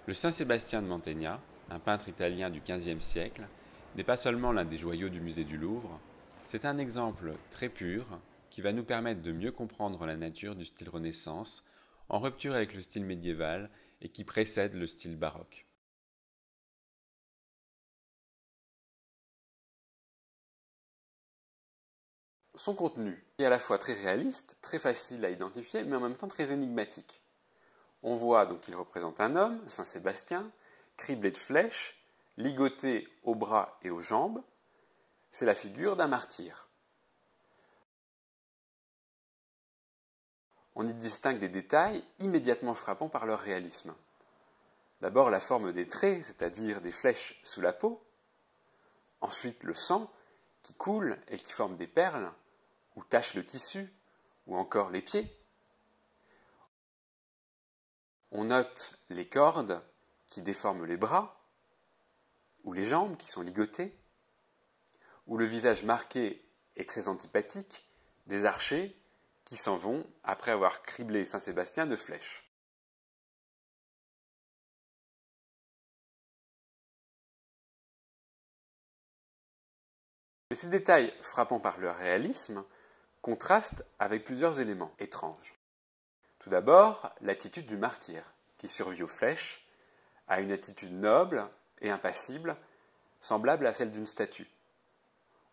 Le Saint-Sébastien de Mantegna, un peintre italien du XVe siècle, n'est pas seulement l'un des joyaux du musée du Louvre, c'est un exemple très pur qui va nous permettre de mieux comprendre la nature du style Renaissance, en rupture avec le style médiéval et qui précède le style baroque. Son contenu est à la fois très réaliste, très facile à identifier, mais en même temps très énigmatique. On voit donc qu'il représente un homme, Saint Sébastien, criblé de flèches, ligoté aux bras et aux jambes. C'est la figure d'un martyr. On y distingue des détails immédiatement frappants par leur réalisme. D'abord la forme des traits, c'est-à-dire des flèches sous la peau. Ensuite le sang qui coule et qui forme des perles, ou tache le tissu, ou encore les pieds. On note les cordes qui déforment les bras, ou les jambes qui sont ligotées, ou le visage marqué et très antipathique des archers qui s'en vont après avoir criblé Saint Sébastien de flèches. Mais ces détails frappants par leur réalisme contrastent avec plusieurs éléments étranges. Tout d'abord, l'attitude du martyr, qui survit aux flèches, a une attitude noble et impassible, semblable à celle d'une statue.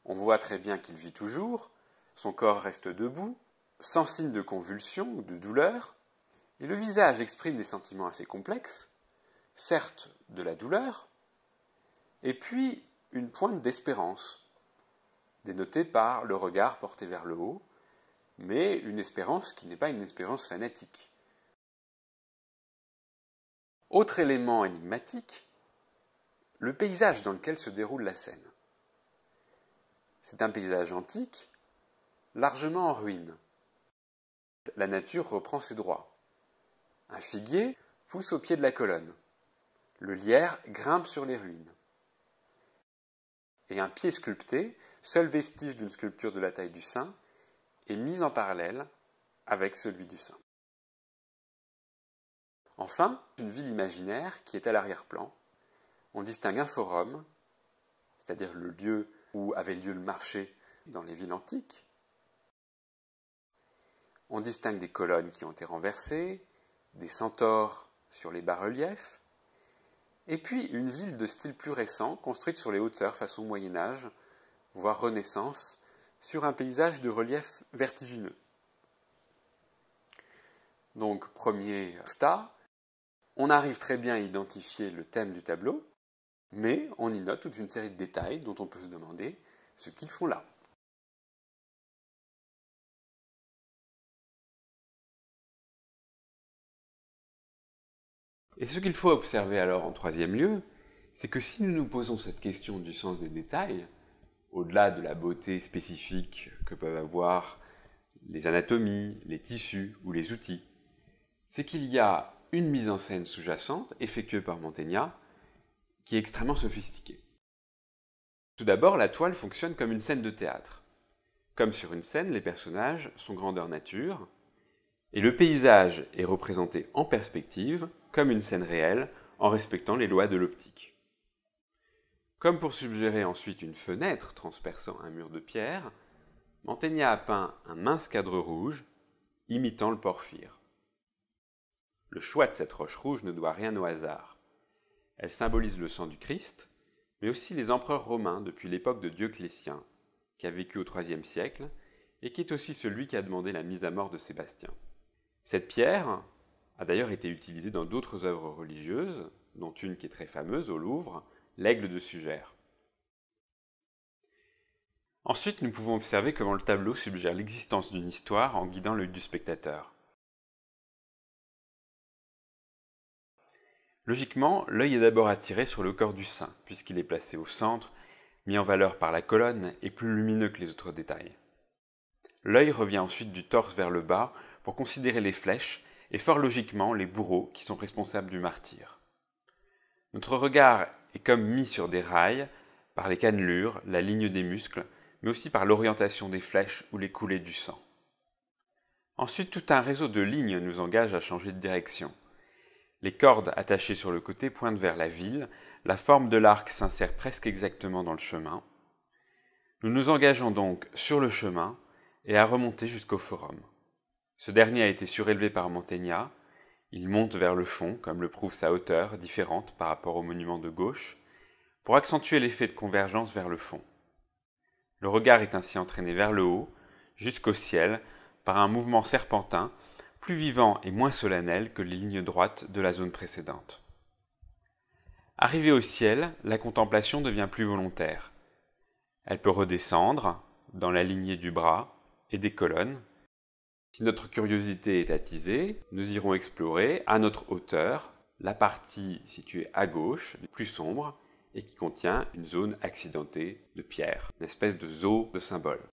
On voit très bien qu'il vit toujours, son corps reste debout, sans signe de convulsion ou de douleur, et le visage exprime des sentiments assez complexes, certes de la douleur, et puis une pointe d'espérance, dénotée par le regard porté vers le haut, mais une espérance qui n'est pas une espérance fanatique. Autre élément énigmatique, le paysage dans lequel se déroule la scène. C'est un paysage antique, largement en ruine. La nature reprend ses droits. Un figuier pousse au pied de la colonne. Le lierre grimpe sur les ruines. Et un pied sculpté, seul vestige d'une sculpture de la taille du saint, est mis en parallèle avec celui du saint. Enfin, une ville imaginaire qui est à l'arrière-plan. On distingue un forum, c'est-à-dire le lieu où avait lieu le marché dans les villes antiques. On distingue des colonnes qui ont été renversées, des centaures sur les bas-reliefs, et puis une ville de style plus récent, construite sur les hauteurs façon Moyen-Âge, voire Renaissance, sur un paysage de relief vertigineux. Donc, premier constat, on arrive très bien à identifier le thème du tableau, mais on y note toute une série de détails dont on peut se demander ce qu'ils font là. Et ce qu'il faut observer alors en troisième lieu, c'est que si nous nous posons cette question du sens des détails, au-delà de la beauté spécifique que peuvent avoir les anatomies, les tissus ou les outils, c'est qu'il y a une mise en scène sous-jacente, effectuée par Mantegna, qui est extrêmement sophistiquée. Tout d'abord, la toile fonctionne comme une scène de théâtre. Comme sur une scène, les personnages sont grandeur nature, et le paysage est représenté en perspective, comme une scène réelle, en respectant les lois de l'optique. Comme pour suggérer ensuite une fenêtre transperçant un mur de pierre, Mantegna a peint un mince cadre rouge, imitant le porphyre. Le choix de cette roche rouge ne doit rien au hasard. Elle symbolise le sang du Christ, mais aussi les empereurs romains depuis l'époque de Dioclétien, qui a vécu au IIIe siècle, et qui est aussi celui qui a demandé la mise à mort de Sébastien. Cette pierre a d'ailleurs été utilisée dans d'autres œuvres religieuses, dont une qui est très fameuse au Louvre, l'aigle de Sugère. Ensuite, nous pouvons observer comment le tableau suggère l'existence d'une histoire en guidant l'œil du spectateur. Logiquement, l'œil est d'abord attiré sur le corps du saint, puisqu'il est placé au centre, mis en valeur par la colonne et plus lumineux que les autres détails. L'œil revient ensuite du torse vers le bas pour considérer les flèches et fort logiquement les bourreaux qui sont responsables du martyre. Notre regard est comme mis sur des rails par les cannelures, la ligne des muscles, mais aussi par l'orientation des flèches ou les coulées du sang. Ensuite, tout un réseau de lignes nous engage à changer de direction. Les cordes attachées sur le côté pointent vers la ville, la forme de l'arc s'insère presque exactement dans le chemin. Nous nous engageons donc sur le chemin et à remonter jusqu'au forum. Ce dernier a été surélevé par Mantegna. Il monte vers le fond, comme le prouve sa hauteur, différente par rapport au monument de gauche, pour accentuer l'effet de convergence vers le fond. Le regard est ainsi entraîné vers le haut, jusqu'au ciel, par un mouvement serpentin, plus vivant et moins solennel que les lignes droites de la zone précédente. Arrivé au ciel, la contemplation devient plus volontaire. Elle peut redescendre, dans la lignée du bras et des colonnes. Si notre curiosité est attisée, nous irons explorer, à notre hauteur, la partie située à gauche, plus sombre, et qui contient une zone accidentée de pierre, une espèce de zoo de symboles.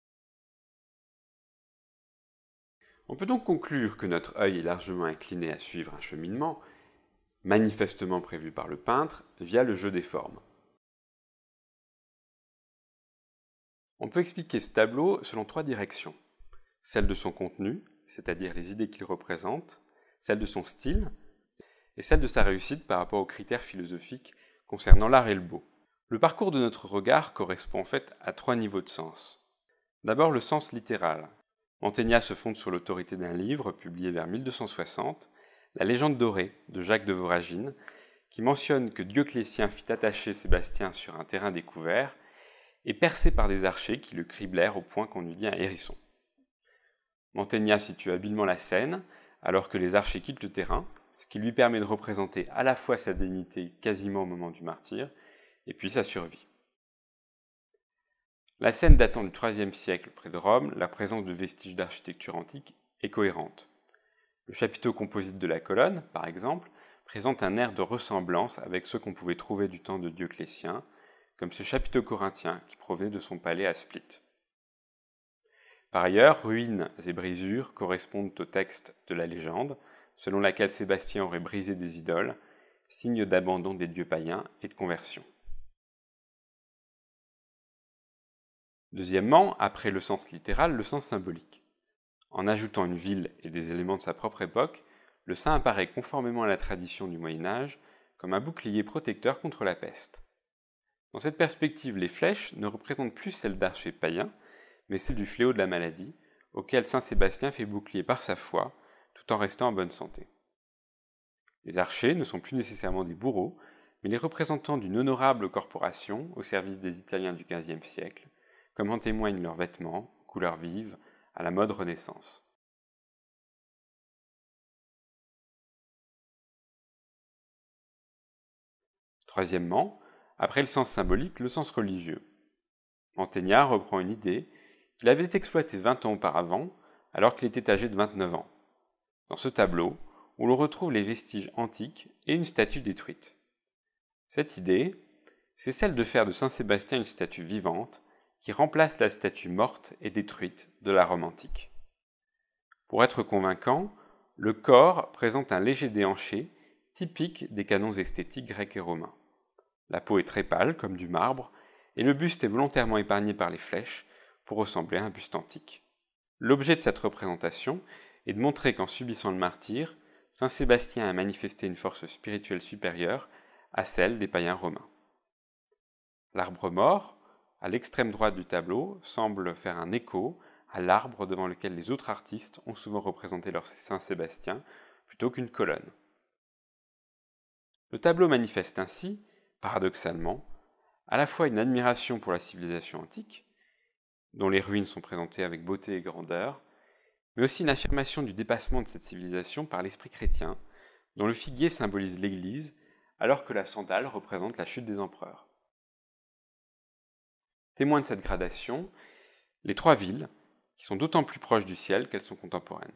On peut donc conclure que notre œil est largement incliné à suivre un cheminement, manifestement prévu par le peintre, via le jeu des formes. On peut expliquer ce tableau selon 3 directions. Celle de son contenu, c'est-à-dire les idées qu'il représente, celle de son style, et celle de sa réussite par rapport aux critères philosophiques concernant l'art et le beau. Le parcours de notre regard correspond en fait à 3 niveaux de sens. D'abord le sens littéral. Mantegna se fonde sur l'autorité d'un livre publié vers 1260, La légende dorée de Jacques de Voragine, qui mentionne que Dioclétien fit attacher Sébastien sur un terrain découvert et percé par des archers qui le criblèrent au point qu'on eût dit un hérisson. Mantegna situe habilement la scène, alors que les archers quittent le terrain, ce qui lui permet de représenter à la fois sa dignité quasiment au moment du martyre, et puis sa survie. La scène datant du IIIe siècle près de Rome, la présence de vestiges d'architecture antique est cohérente. Le chapiteau composite de la colonne, par exemple, présente un air de ressemblance avec ceux qu'on pouvait trouver du temps de Dioclétien, comme ce chapiteau corinthien qui provenait de son palais à Split. Par ailleurs, ruines et brisures correspondent au texte de la légende, selon laquelle Sébastien aurait brisé des idoles, signe d'abandon des dieux païens et de conversion. Deuxièmement, après le sens littéral, le sens symbolique. En ajoutant une ville et des éléments de sa propre époque, le saint apparaît conformément à la tradition du Moyen-Âge comme un bouclier protecteur contre la peste. Dans cette perspective, les flèches ne représentent plus celles d'archers païens, mais celles du fléau de la maladie, auquel saint Sébastien fait bouclier par sa foi, tout en restant en bonne santé. Les archers ne sont plus nécessairement des bourreaux, mais les représentants d'une honorable corporation au service des Italiens du XVe siècle, comme en témoignent leurs vêtements, couleurs vives, à la mode Renaissance. Troisièmement, après le sens symbolique, le sens religieux. Mantegna reprend une idée qu'il avait exploitée 20 ans auparavant, alors qu'il était âgé de 29 ans. Dans ce tableau, où l'on retrouve les vestiges antiques et une statue détruite. Cette idée, c'est celle de faire de Saint Sébastien une statue vivante qui remplace la statue morte et détruite de la Rome antique. Pour être convaincant, le corps présente un léger déhanché, typique des canons esthétiques grecs et romains. La peau est très pâle, comme du marbre, et le buste est volontairement épargné par les flèches pour ressembler à un buste antique. L'objet de cette représentation est de montrer qu'en subissant le martyre, Saint Sébastien a manifesté une force spirituelle supérieure à celle des païens romains. L'arbre mort, à l'extrême droite du tableau, semble faire un écho à l'arbre devant lequel les autres artistes ont souvent représenté leur Saint Sébastien plutôt qu'une colonne. Le tableau manifeste ainsi, paradoxalement, à la fois une admiration pour la civilisation antique, dont les ruines sont présentées avec beauté et grandeur, mais aussi une affirmation du dépassement de cette civilisation par l'esprit chrétien, dont le figuier symbolise l'Église, alors que la sandale représente la chute des empereurs. Témoins de cette gradation, les 3 villes, qui sont d'autant plus proches du ciel qu'elles sont contemporaines.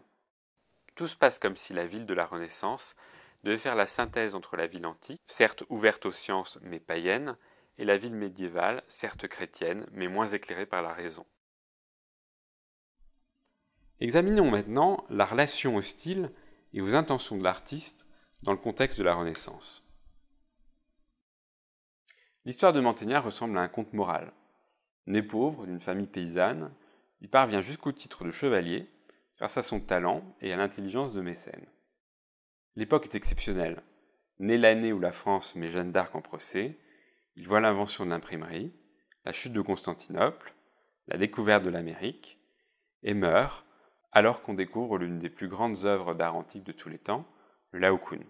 Tout se passe comme si la ville de la Renaissance devait faire la synthèse entre la ville antique, certes ouverte aux sciences mais païenne, et la ville médiévale, certes chrétienne mais moins éclairée par la raison. Examinons maintenant la relation au style et aux intentions de l'artiste dans le contexte de la Renaissance. L'histoire de Mantegna ressemble à un conte moral. Né pauvre d'une famille paysanne, il parvient jusqu'au titre de chevalier grâce à son talent et à l'intelligence de mécène. L'époque est exceptionnelle. Né l'année où la France met Jeanne d'Arc en procès, il voit l'invention de l'imprimerie, la chute de Constantinople, la découverte de l'Amérique, et meurt alors qu'on découvre l'une des plus grandes œuvres d'art antique de tous les temps, le Laocoon.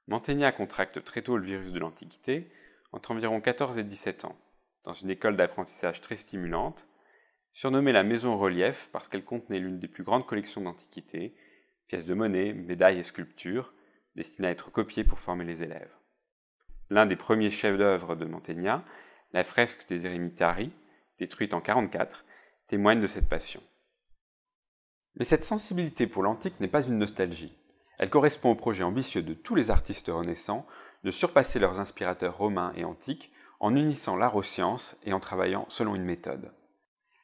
Mantegna contracte très tôt le virus de l'Antiquité, entre environ 14 et 17 ans, dans une école d'apprentissage très stimulante, surnommée la Maison Relief parce qu'elle contenait l'une des plus grandes collections d'antiquités, pièces de monnaie, médailles et sculptures, destinées à être copiées pour former les élèves. L'un des premiers chefs-d'œuvre de Mantegna, la fresque des Eremitarii, détruite en 1944, témoigne de cette passion. Mais cette sensibilité pour l'antique n'est pas une nostalgie. Elle correspond au projet ambitieux de tous les artistes renaissants de surpasser leurs inspirateurs romains et antiques en unissant l'art aux sciences et en travaillant selon une méthode.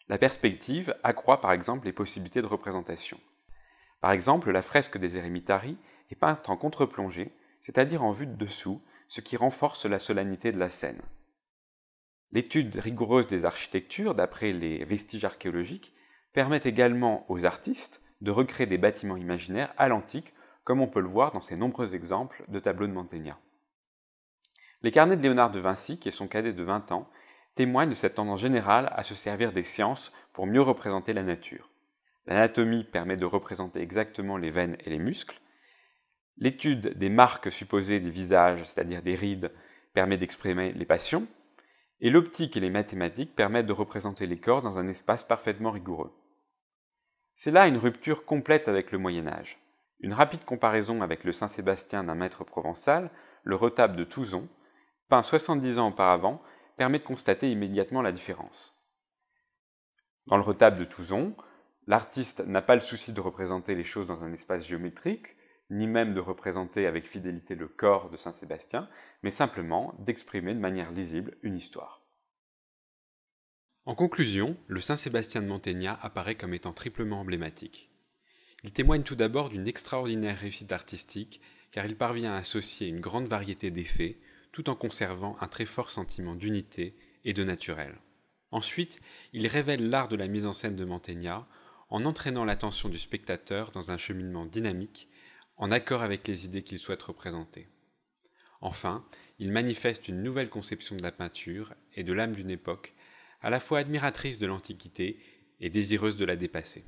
La perspective accroît par exemple les possibilités de représentation. Par exemple, la fresque des Eremitarii est peinte en contre-plongée, c'est-à-dire en vue de dessous, ce qui renforce la solennité de la scène. L'étude rigoureuse des architectures, d'après les vestiges archéologiques, permet également aux artistes de recréer des bâtiments imaginaires à l'antique, comme on peut le voir dans ces nombreux exemples de tableaux de Mantegna. Les carnets de Léonard de Vinci, qui est son cadet de 20 ans, témoignent de cette tendance générale à se servir des sciences pour mieux représenter la nature. L'anatomie permet de représenter exactement les veines et les muscles. L'étude des marques supposées des visages, c'est-à-dire des rides, permet d'exprimer les passions. Et l'optique et les mathématiques permettent de représenter les corps dans un espace parfaitement rigoureux. C'est là une rupture complète avec le Moyen-Âge. Une rapide comparaison avec le Saint-Sébastien d'un maître provençal, le retable de Touzon, peint 70 ans auparavant, permet de constater immédiatement la différence. Dans le retable de Touzon, l'artiste n'a pas le souci de représenter les choses dans un espace géométrique, ni même de représenter avec fidélité le corps de Saint-Sébastien, mais simplement d'exprimer de manière lisible une histoire. En conclusion, le Saint-Sébastien de Mantegna apparaît comme étant triplement emblématique. Il témoigne tout d'abord d'une extraordinaire réussite artistique, car il parvient à associer une grande variété d'effets, tout en conservant un très fort sentiment d'unité et de naturel. Ensuite, il révèle l'art de la mise en scène de Mantegna, en entraînant l'attention du spectateur dans un cheminement dynamique, en accord avec les idées qu'il souhaite représenter. Enfin, il manifeste une nouvelle conception de la peinture et de l'âme d'une époque, à la fois admiratrice de l'Antiquité et désireuse de la dépasser.